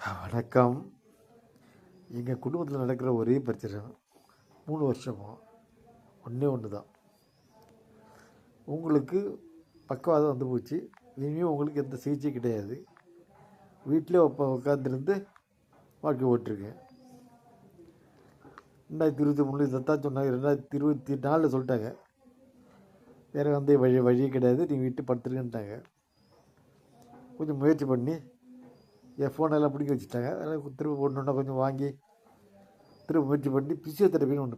வணக்கம். எங்கள் குடும்பத்தில் நடக்கிற ஒரே பிரச்சனை 3 வருஷமாக ஒன்றே ஒன்று தான். உங்களுக்கு பக்கவாதம் வந்து போச்சு. இனிமேல் உங்களுக்கு எந்த சிகிச்சை கிடையாது. வீட்டிலே உட்காந்துருந்து வாழ்க்கை ஓட்டிருக்கேன். 2023 இதைத்தான் சொன்னாங்க. 2024 சொல்லிட்டாங்க, வேறு வழியே கிடையாது, நீங்கள் வீட்டு படுத்துருங்கன்ட்டாங்க. கொஞ்சம் முயற்சி பண்ணி என் ஃபோனெல்லாம் பிடிக்க வச்சுட்டாங்க. அதெல்லாம் திரும்ப ஒன்று கொஞ்சம் வாங்கி திரும்ப முயற்சி பண்ணி ஃபிசியோதெரபின்னு ஒன்று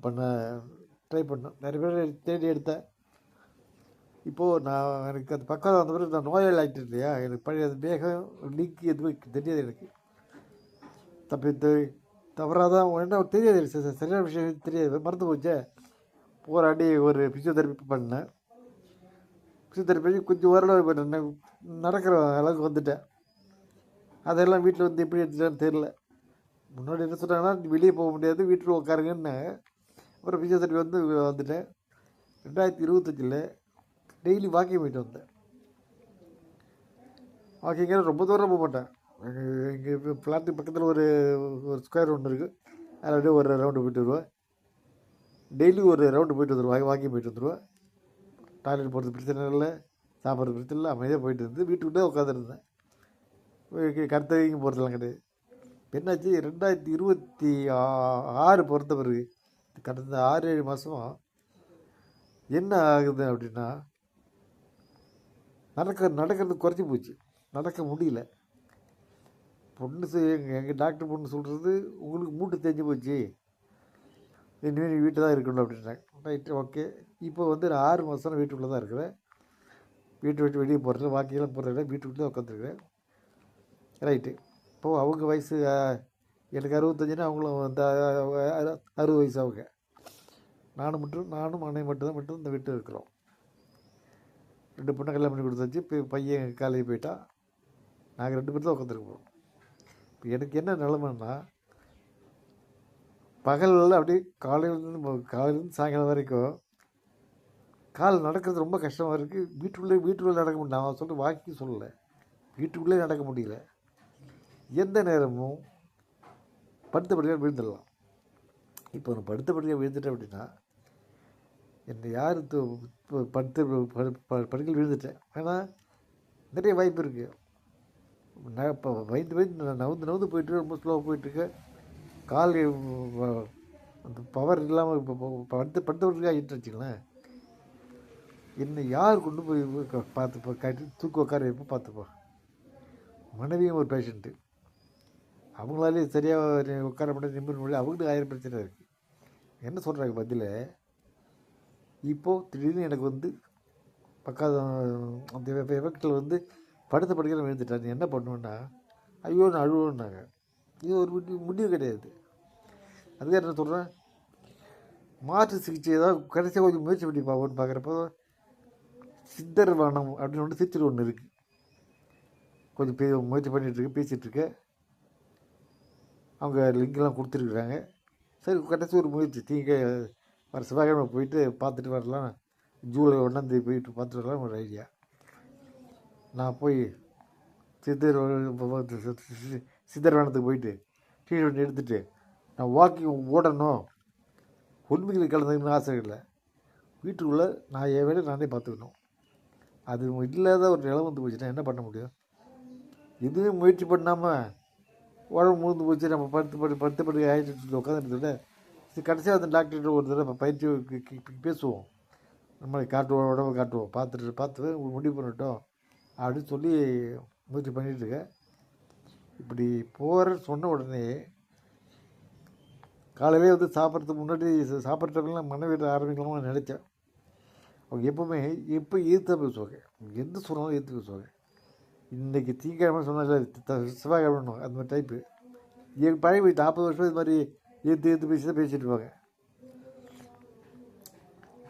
ட்ரை பண்ணேன். நிறைய பேர் தேடி எடுத்தேன். இப்போது எனக்கு அது பக்கம் வந்த பிறகு நான் நோயாளி ஆகிட்டு இல்லையா, எனக்கு பழைய அது வேகம் லீக்கு எதுவும் தெரியாது. எனக்கு தவறாக தான் என்ன தெரியாது, சரியான விஷயம் தெரியாது, மறந்து போச்சே. போராடி ஒரு ஃபிசியோதெரபி பண்ணேன். ஃபிசியோதெரபி கொஞ்சம் ஓரளவு நடக்கிற அளவுக்கு வந்துட்டேன். அதெல்லாம் வீட்டில் வந்து எப்படி எடுத்துட்டான்னு தெரில. முன்னாடி என்ன சொன்னாங்கன்னா, வெளியே போக முடியாது, வீட்டில் உட்காருங்கன்னு. அப்புறம் ஃபிசியோதெரபி வந்துட்டேன். 2025 டெய்லி வாக்கிங் போயிட்டு வந்தேன். வாக்கிங்க ரொம்ப தூரம் போக மாட்டேன். எங்கள் ஃப்ளாட்டுக்கு பக்கத்தில் ஒரு ஸ்கொயர் ஒன்று இருக்குது. அதில் அப்படியே ஒரு ரவுண்டு போயிட்டு வருவேன். டெய்லி ஒரு ரவுண்டு போயிட்டு வந்துடுவேன், வாக்கிங் போயிட்டு வந்துடுவேன். டாய்லெட் போகிறது பிரச்சனை இல்லை, சாப்பிட்றது பிரச்சனை இல்லை, அமைதியாக போயிட்டு இருந்து வீட்டுக்கிட்டே உட்காந்துருந்தேன். கருத்தவைக்கு போகிறதுலாம் கிடையாது. என்னாச்சு, 2026 பொறுத்த பிறகு கடந்த 6-7 மாதமாக என்ன ஆகுது அப்படின்னா, நடக்கிறது குறைச்சி போச்சு. நடக்க முடியல. எங்கள் டாக்டர் பொண்ணு சொல்கிறது, உங்களுக்கு மூட்டு தேஞ்சு போச்சு, இனிமேல் நீ வீட்டில் தான் இருக்கணும் அப்படின்றாங்க. Right, okay. இப்போ நான் 6 மாதம் வீட்டுக்குள்ளே தான் இருக்கிறேன். வீட்டை விட்டு வெளியே போகிறதில்ல, வாக்கியெல்லாம் போகிறதில்ல, வீட்டுக்குள்ளே உட்காந்துருக்கிறேன். ரைட்டு. இப்போது அவங்க வயசு எனக்கு 65ன்னா அவங்களும் 60 வயசு அவங்க. நானும் அண்ணன் மட்டும் இந்த வீட்டில் இருக்கிறோம். 2 பொண்ணை கல்யாணம் பண்ணி கொடுத்தாச்சு. இப்போ பையன் காலையில் போயிட்டா. நாங்கள் 2 பேர் தான் உட்காந்துருக்கோம். இப்போ எனக்கு என்ன நிலமைன்னா, பகலில் அப்படியே காலையிலேருந்து சாயங்காலம் வரைக்கும் கால் நடக்கிறது ரொம்ப கஷ்டமாக இருக்குது. வீட்டுக்குள்ளே நடக்க முடியல. நான் சொல்லிட்டு வாக்கிங் சொல்லலை, வீட்டுக்குள்ளே நடக்க முடியல. எந்த நேரமும் படுத்த படுக்கையாக விழுந்துடலாம். இப்போ நான் படுத்த படுக்கையாக விழுந்துட்டேன் அப்படின்னா, என்னை யார் படுக்கையில் விழுந்துட்டேன். ஆனால் நிறைய வாய்ப்பு இருக்குது. நான் இப்போ பயந்து நவுந்து போயிட்டு ரொம்ப ஸ்லோவாக போயிட்டுருக்கேன். கால் அந்த பவர் இல்லாமல் இப்போ படுத்த படுக்கையாக ஆகிட்டு வச்சுங்களேன். என்னை யார் கொண்டு போய் பார்த்துப்போ தூக்க உட்கார வைப்போ பார்த்துப்போ. மனைவியும் ஒரு பேஷண்ட்டு, அவங்களாலே சரியாக உட்கார முடியாது, நிமிட முடியாது. அவங்களுக்கு 1000 பிரச்சனை இருக்குது. என்ன சொல்கிறாங்க பதில், இப்போது திடீர்னு எனக்கு அந்த எஃபெக்டில் படுத்த படுக்கையில் விழுந்துட்டாங்க. என்ன பண்ணுவேன்னா, ஐயோ நான் அழுவேன்னாங்க. இது ஒரு முடிவு கிடையாது. அதுக்காக என்ன சொல்கிறேன், மாற்று சிகிச்சை ஏதாவது கடைசியாக கொஞ்சம் முயற்சி பண்ணி பார்ப்போன்னு பார்க்குறப்போ, சித்தர் வனம் அப்படின்னு திருச்சியில் ஒன்று இருக்குது. கொஞ்சம் முயற்சி பண்ணிகிட்ருக்கு, பேசிகிட்ருக்கேன். அவங்க லிங்கெல்லாம் கொடுத்துருக்குறாங்க. சரி, கடைசி ஒரு முயற்சி, வர செவ்வாய்க்கிழமை போயிட்டு பார்த்துட்டு வரலாம், ஜூலை 1 போயிட்டு பார்த்துட்டு வரலாம் ஒரு ஐடியா. நான் போய் சித்தர் வனத்துக்கு போயிட்டு ட்ரீட்மெண்ட் எடுத்துகிட்டு நான் வாக்கிங் ஓடணும், உண்மைகள் கலந்துக்கணும்னு ஆசை இல்லை. வீட்டுக்குள்ளே நான் என் வேலை நானே பார்த்துக்கணும். அது இல்லாத ஒரு நிலம் போச்சுன்னா என்ன பண்ண முடியும்? இதுவே முயற்சி பண்ணாமல் உடம்பு முழுந்து போச்சு, நம்ம படுத்து ஆகிட்டு உட்காந்துட்டு கடைசியாக அந்த டாக்டர்கிட்ட ஒரு தடவை பயிற்சி பேசுவோம், நம்மளை காட்டுவோம், உடம்பை காட்டுவோம், பார்த்து முடிவு பண்ணிட்டோம் அப்படின்னு சொல்லி முயற்சி பண்ணிகிட்ருக்கேன். இப்படி போகிறேன்னு சொன்ன உடனே காலையிலே சாப்பிட்றதுக்கு முன்னாடி சாப்பிட்றப்பெல்லாம் மனைவியில் ஆரம்பிக்கலாம்னு நினச்சேன். அவங்க எப்போவுமே ஈர்த்து பேசுவாங்க, எந்த சொன்னாலும் ஈர்த்து பேசுவாங்க. இன்றைக்கி திங்கக்கிழமை சொன்னால செவ்வாய்க்கிழமை அந்த மாதிரி டைப்பு. எங்கள் பழைய 40 வருஷம் இது மாதிரி ஈர்த்து பேசி தான் பேசிகிட்டு இருப்பாங்க.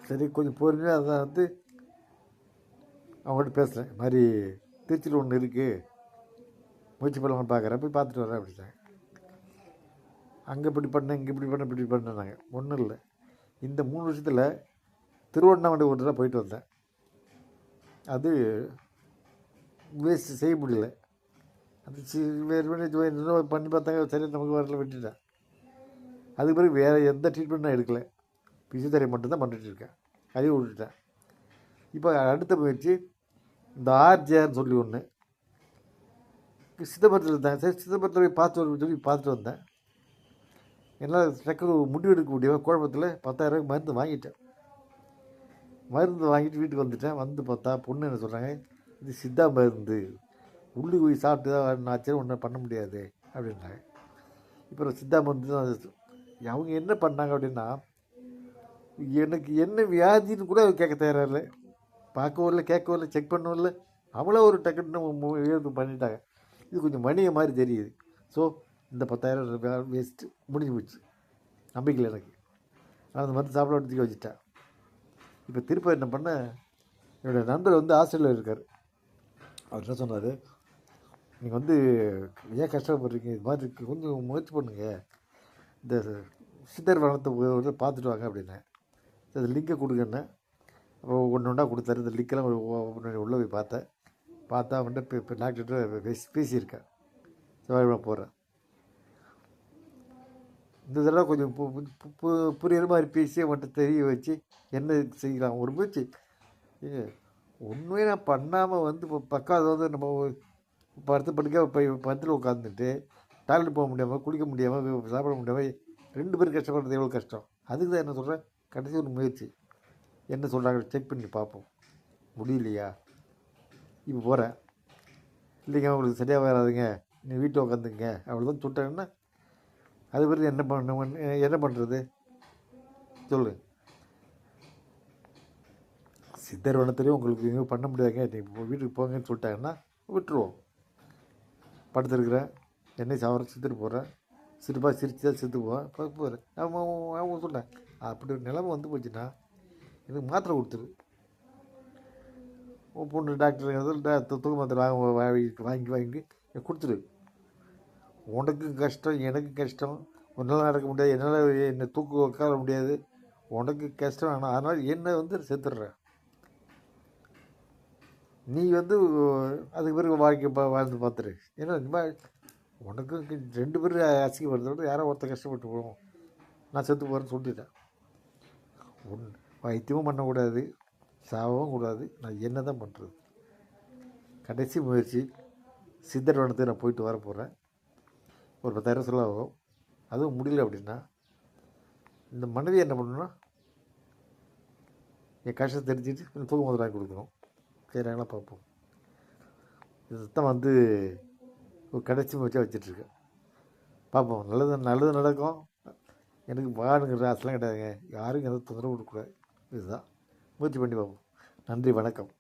சரி, கொஞ்சம் பொறுமையாக அதான் அவங்கள்ட்ட பேசுகிறேன். இது மாதிரி திருச்சியில் ஒன்று இருக்குது, முயற்சி பண்ணலாம்னு பார்க்குறேன், போய் பார்த்துட்டு வரேன் அப்படின்னாங்க. அங்கே இப்படி பண்ணேன், இங்கே இப்படி பண்ணேன்னாங்க. ஒன்றும் இல்லை, இந்த 3 வருஷத்தில் திருவண்ணாமலை ஒரு தடவை போயிட்டு வந்தேன். அது வேஸ்ட் செய்ய முடியல. அந்த வேறு பண்ணி பார்த்தாங்க, சரி நமக்கு வரல, விட்டுட்டேன். அதுக்கு பிறகு வேறு எந்த ட்ரீட்மெண்ட் நான் எடுக்கலை, பிசியோதெரபி மட்டும்தான் பண்ணிட்டு இருக்கேன். அதையும் விட்டுட்டேன். இப்போ அடுத்த முயற்சி இந்த ஆர்ஜேன்னு சொல்லி ஒன்று சிதம்பரத்தில் இருந்தேன். சரி, சிதம்பரத்தில் போய் பார்த்துட்டு வந்தேன். என்னால் டக்குனு முடிவு எடுக்க முடியாமல் குழப்பத்தில் 10,000 மருந்து வாங்கிட்டேன். மருந்து வாங்கிட்டு வீட்டுக்கு வந்துட்டேன். வந்து பார்த்தா பொண்ணு என்ன சொல்கிறாங்க, இது சித்தா மருந்து, உள்ளுக்கு போய் சாப்பிட்டு தான் ஆச்சு, ஒன்றும் பண்ண முடியாது அப்படின்னாங்க. இப்போ சித்தா மருந்து தான் அவங்க என்ன பண்ணாங்க அப்படின்னா, எனக்கு என்ன வியாதின்னு கூட கேட்க தயாரில்லை, பார்க்கவும் இல்லை, கேட்கவும் இல்லை, செக் பண்ணவும் இல்லை. அவ்வளோ ஒரு டக்குன்னு பண்ணிட்டாங்க. இது கொஞ்சம் மணியை மாதிரி தெரியுது. ஸோ இந்த 10,000 வேஸ்ட்டு, முடிஞ்சு போச்சு. நம்பிக்கை எனக்கு. நான் அந்த மருந்து சாப்பிட தூக்கி வச்சுட்டேன். இப்போ திருப்ப என்ன பண்ண, என்னுடைய நண்பர் வந்து ஆஸ்திரேலியாவில் இருக்கார். அவர் என்ன சொன்னார், நீங்கள் வந்து ஏன் கஷ்டப்படுறீங்க, இது மாதிரி இருக்குது, கொஞ்சம் முயற்சி பண்ணுங்க, இந்த சித்தர் வனத்தை பார்த்துட்டு வாங்க அப்படின்னேன். அது லிங்கை கொடுங்கன்னேன். அப்புறம் ஒன்று ஒன்றா கொடுத்தாரு. இந்த லிங்கெல்லாம் உள்ளே போய் பார்த்தா அவன்கிட்ட இப்போ டாக்டர்கிட்ட பேசியிருக்கேன். செவ்வாய்க்கிழமை போகிறேன். இந்த தடவை கொஞ்சம் புரியுற மாதிரி பேசி அவன்கிட்ட தெரிய வச்சு என்ன செய்யலாம் ஒரு முயற்சி. உண்மையை நான் பண்ணாமல் வந்து இப்போ பக்கம் வந்து நம்ம படுத்து படுக்க இப்போ பத்தில் உட்காந்துட்டு டாய்லெட் போக முடியாமல், குளிக்க முடியாமல், சாப்பிட முடியாமல் 2 பேர் கஷ்டப்படுறது எவ்வளோ கஷ்டம். அதுக்கு தான் என்ன சொல்கிறேன், கடைசி ஒரு முயற்சி. என்ன சொல்கிறாங்க செக் பண்ணி பார்ப்போம். முடியலையா, இப்போ போகிறேன், இல்லைங்க உங்களுக்கு சரியாக வராதுங்க, நீ வீட்டில் உட்காந்துங்க அவ்வளோதான் சொல்லிட்டாங்கன்னா, அது பிறகு என்ன பண்ணுறது சொல்லு. சித்தர் வனத்திலையும் உங்களுக்கு எங்கேயும் பண்ண முடியாதுங்க, நீ வீட்டுக்கு போங்கன்னு சொல்லிட்டாங்கன்னா விட்டுருவோம். படுத்துருக்குறேன், என்னை சித்துட்டு போகிறேன், சிரிப்பாக சிரிச்சு தான் செத்து போவேன். போகிறேன் அவங்க சொன்னேன், அப்படி ஒரு நிலைமை வந்து போச்சுன்னா எனக்கு மாத்திரை கொடுத்துரு. பொண்ணு டாக்டர் தூக்க மாத்திரை வாங்கி கொடுத்துரு. உனக்கும் கஷ்டம், எனக்கும் கஷ்டம், உன்னால் நடக்க முடியாது, என்னால் என்னை உட்கார முடியாது, உனக்கு கஷ்டம். ஆனால் அதனால் என்னை வந்து செத்துடுறேன். நீ வந்து அதுக்கு பிறகு வாழ்ந்து பார்த்துரு. ஏன்னா இந்த மாதிரி உனக்கும் 2 பேர் அசிங்கப்படுறத யாரோ ஒருத்தர் கஷ்டப்பட்டு போவோம், நான் செத்து போகிறேன்னு சொல்லிட்டேன். வைத்தியமும் பண்ணக்கூடாது, சாகவும் கூடாது. நான் என்ன தான் பண்ணுறது? கடைசி முயற்சி, சித்தர் வனத்துக்கு நான் போயிட்டு வர போகிறேன். ஒரு 10,000 செலவாகும். அதுவும் முடியல அப்படின்னா இந்த மனைவி என்ன பண்ணணும்னா, என் கஷ்டத்தை தெரிஞ்சுட்டு தூக்க முதல் வாங்கி கொடுக்கணும். செய்கிறாங்களா பார்ப்போம். இதுதான் வந்து ஒரு கடைசி முயற்சியாக வச்சிட்ருக்கேன். பார்ப்போம், நல்லது நடக்கும். எனக்கு வாடுங்கிற ஆசைலாம் கிடையாதுங்க, யாரும் எதாவது தொந்தரவு கொடுக்கக்கூடாது. இதுதான் முயற்சி பண்ணி பார்ப்போம். நன்றி, வணக்கம்.